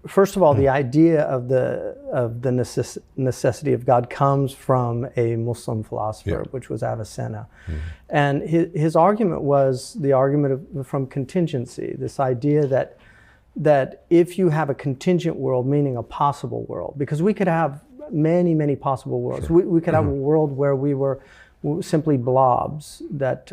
first of all, the idea of the necessity of God comes from a Muslim philosopher, which was Avicenna. And his argument was the argument from contingency, this idea that if you have a contingent world, meaning a possible world, because we could have many, many possible worlds. We could have a world where we were simply blobs that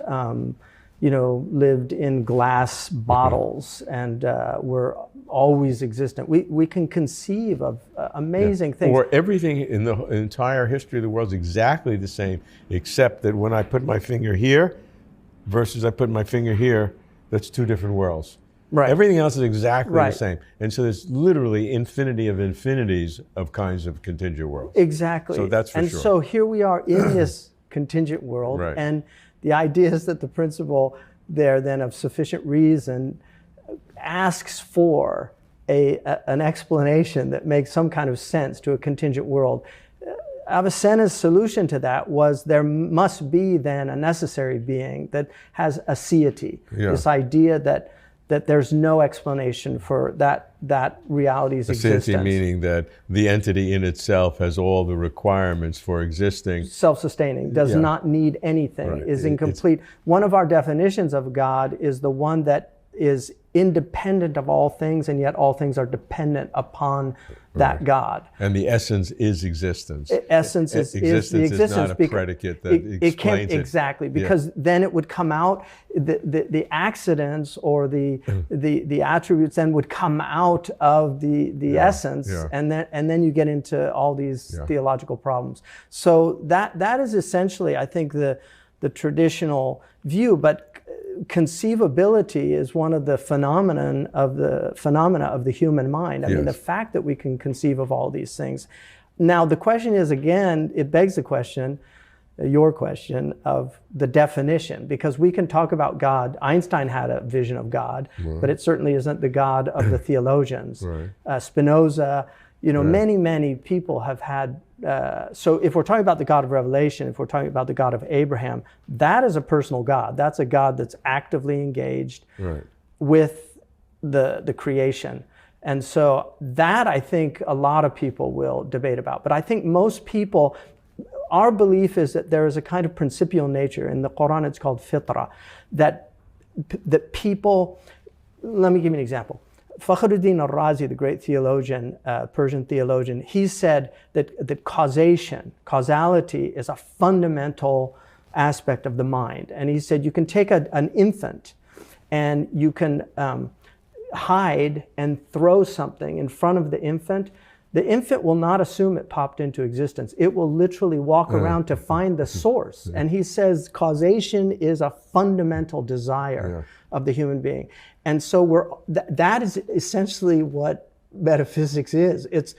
lived in glass bottles and were always existent. We can conceive of amazing things. Or everything in the entire history of the world is exactly the same, except that when I put my finger here versus I put my finger here, that's two different worlds. Right. Everything else is exactly the same. And so there's literally infinity of infinities of kinds of contingent worlds. Exactly. So that's for sure. And so here we are in this contingent world, and the idea is that the principle there then of sufficient reason asks for an explanation that makes some kind of sense to a contingent world. Avicenna's solution to that was there must be then a necessary being that has aseity, this idea that there's no explanation for that reality's existence. Aseity meaning that the entity in itself has all the requirements for existing. Self-sustaining, does not need anything, is incomplete. One of our definitions of God is the one that is independent of all things, and yet all things are dependent upon that God. And the essence is existence. Essence is the existence. Is not a predicate that explains it. Exactly, because then it would come out, the accidents or the attributes then would come out of the essence, and then you get into all these theological problems. So that is essentially, I think, the traditional view, but conceivability is one of the phenomena of the human mind. I mean, the fact that we can conceive of all these things. Now, the question is, again, it begs the question, your question, of the definition, because we can talk about God. Einstein had a vision of God, but it certainly isn't the God of the theologians. Spinoza, many people have had. So if we're talking about the God of Revelation, if we're talking about the God of Abraham, that is a personal God. That's a God that's actively engaged with the creation. And so that, I think, a lot of people will debate about. But I think most people, our belief is that there is a kind of principial nature. In the Quran, it's called fitra, that people, let me give you an example. Fakhruddin al-Razi, the great theologian, Persian theologian, he said that causality is a fundamental aspect of the mind. And he said you can take an infant and you can hide and throw something in front of the infant. The infant will not assume it popped into existence. It will literally walk around to find the source. And he says causation is a fundamental desire of the human being. And so that is essentially what metaphysics is. It's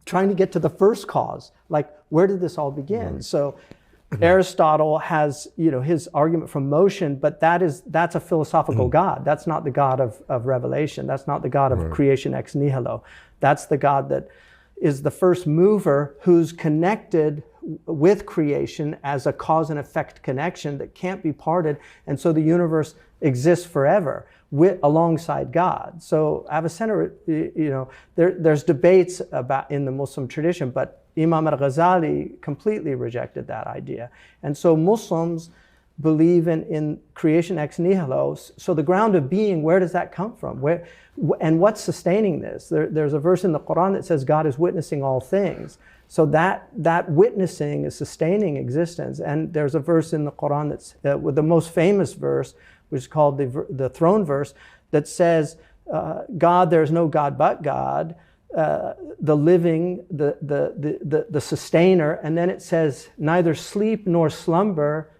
trying to get to the first cause. Like, where did this all begin? So Aristotle has, his argument from motion, but that's a philosophical God. That's not the God of Revelation. That's not the God of creation ex nihilo. That's the God that is the first mover who's connected with creation as a cause and effect connection that can't be parted. And so the universe exists forever alongside God. So Avicenna, there's debates about in the Muslim tradition, but Imam al-Ghazali completely rejected that idea. And so Muslims believe in creation ex nihilo. So the ground of being, where does that come from? And what's sustaining this? There's a verse in the Quran that says God is witnessing all things. So that witnessing is sustaining existence. And there's a verse in the Quran that's with the most famous verse, which is called the throne verse, that says, God, there's no God but God, the living, the sustainer. And then it says, neither sleep nor slumber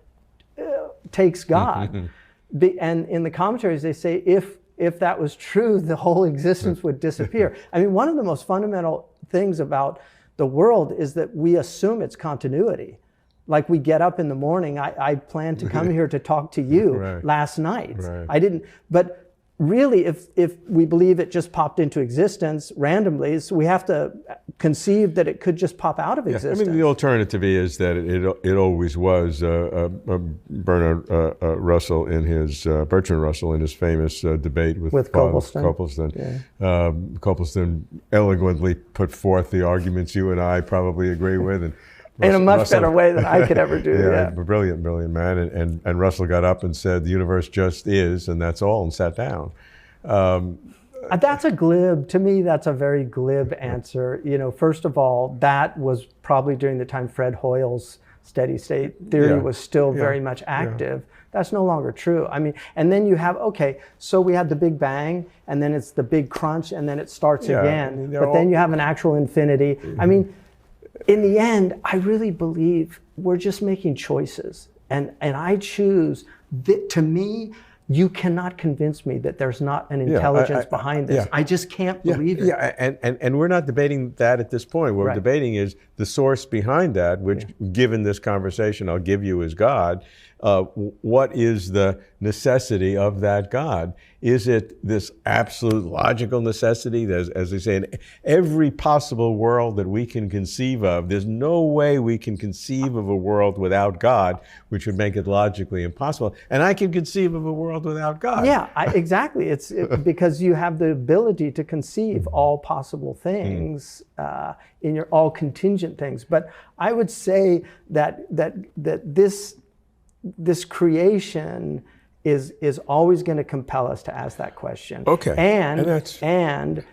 takes God. And in the commentaries, they say, if that was true, the whole existence would disappear. I mean, one of the most fundamental things about the world is that we assume it's continuity. Like, we get up in the morning, I planned to come here to talk to you last night. I didn't, but really, if we believe it just popped into existence randomly, so we have to conceived that it could just pop out of I existence. mean, the alternative is that it always was Bertrand Russell in his famous debate with Copleston. Copleston eloquently put forth the arguments you and I probably agree with, and in a much better way than I could ever do. Brilliant man. And Russell got up and said, the universe just is, and that's all, and sat down. That's to me, that's a very glib answer. You know, first of all, that was probably during the time Fred Hoyle's steady state theory was still very much active. That's no longer true. I mean, and then you have, so we had the Big Bang, and then it's the big crunch, and then it starts again. But then you have an actual infinity. I mean, in the end, I really believe we're just making choices. And I choose, to me, you cannot convince me that there's not an intelligence behind this. I just can't believe it. And we're not debating that at this point. What we're debating is the source behind that, which, given this conversation, I'll give you as God. What is the necessity of that God? Is it this absolute logical necessity? As they say, in every possible world that we can conceive of, there's no way we can conceive of a world without God, which would make it logically impossible. And I can conceive of a world without God. Yeah, exactly. It's because you have the ability to conceive all possible things, in your all contingent things. But I would say that this creation is always going to compel us to ask that question. And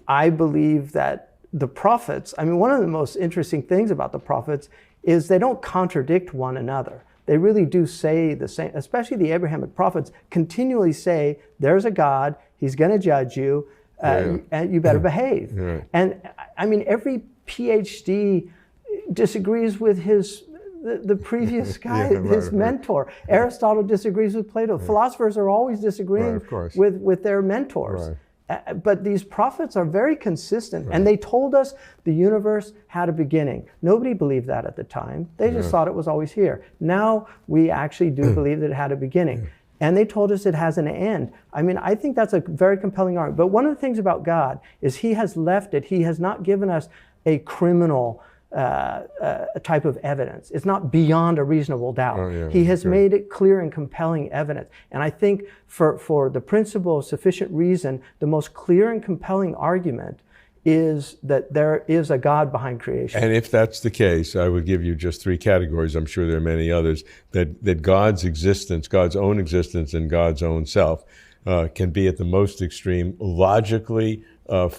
I believe that the prophets, I mean, one of the most interesting things about the prophets is they don't contradict one another. They really do say the same, especially the Abrahamic prophets continually say, there's a God, he's going to judge you, and you better behave. And I mean, every PhD disagrees with the previous guy, his mentor. Aristotle disagrees with Plato. Philosophers are always disagreeing with their mentors. But these prophets are very consistent, and they told us the universe had a beginning. Nobody believed that at the time. They just thought it was always here. Now we actually do believe that it had a beginning. And they told us it has an end. I mean, I think that's a very compelling argument. But one of the things about God is he has left it. He has not given us a criminal type of evidence. It's not beyond a reasonable doubt. He has made it clear and compelling evidence. And I think for the principle of sufficient reason, the most clear and compelling argument is that there is a God behind creation. And if that's the case, I would give you just three categories. I'm sure there are many others. That God's existence, God's own existence and God's own self can be at the most extreme logically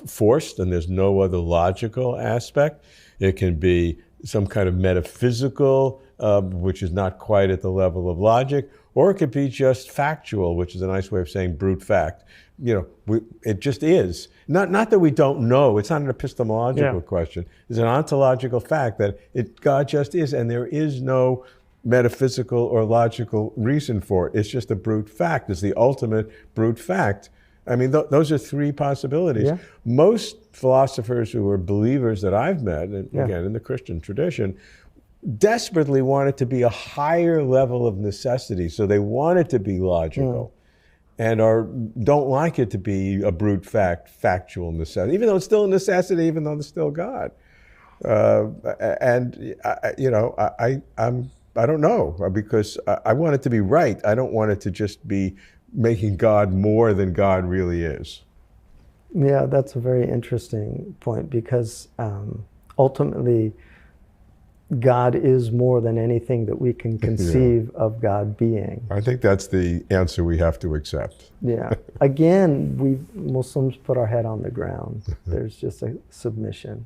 forced, and there's no other logical aspect. It can be some kind of metaphysical, which is not quite at the level of logic, or it could be just factual, which is a nice way of saying brute fact. You know, it just is. Not that we don't know. It's not an epistemological question. It's an ontological fact that God just is, and there is no metaphysical or logical reason for it. It's just a brute fact. It's the ultimate brute fact. I mean, those are three possibilities. Most philosophers who are believers that I've met, and again, in the Christian tradition, desperately want it to be a higher level of necessity. So they want it to be logical and don't like it to be a brute fact, factual necessity, even though it's still a necessity, even though there's still God. I don't know, because I want it to be right. I don't want it to just be making God more than God really is. Yeah, that's a very interesting point, because ultimately God is more than anything that we can conceive of God being. I think that's the answer we have to accept. Again, we Muslims put our head on the ground. There's just a submission.